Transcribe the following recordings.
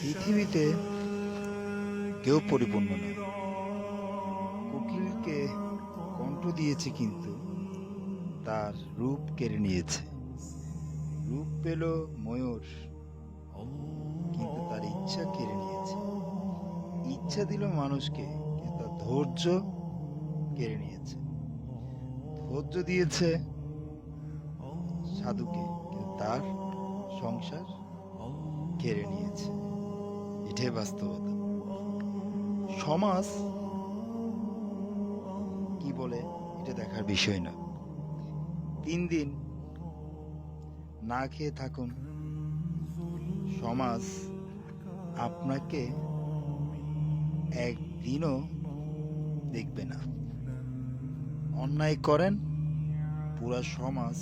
পৃথিবীতে কেউ পরিপূর্ণ নয়। কোকিলকে কণ্ঠ দিয়েছে, কিন্তু তার রূপ কেড়ে নিয়েছে। রূপ পেল ময়ূর, কিন্তু তার ইচ্ছা কেড়ে নিয়েছে। ইচ্ছা দিল মানুষকে, কিন্তু তার ধৈর্য কেড়ে নিয়েছে। ধৈর্য দিয়েছে সাধুকে, কিন্তু তার সংসার কেড়ে নিয়েছে। এটাই বাস্তবতা। সমাজ কি বলে এটা দেখার বিষয় না। 3 দিন না খেয়ে থাকুন, সমাজ আপনাকে একদিনও দেখবে না। অন্যায় করেন, পুরা সমাজ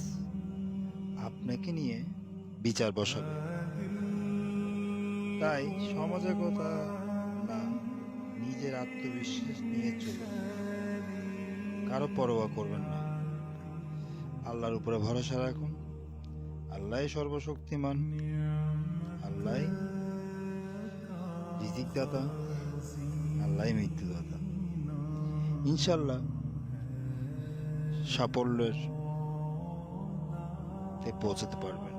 আপনাকে নিয়ে বিচার বসাবে। তাই সমাজের কথা না, নিজের আত্মবিশ্বাস নিয়ে চলুন। কারো পরোয়া করবেন না। আল্লাহর উপরে ভরসা রাখুন। আল্লাহ সর্বশক্তিমান, আল্লাহ রিজিক দাতা, আল্লাহ মৃত্যুদাতা। ইনশাল্লাহ সাফল্যের পৌঁছাতে পারবেন।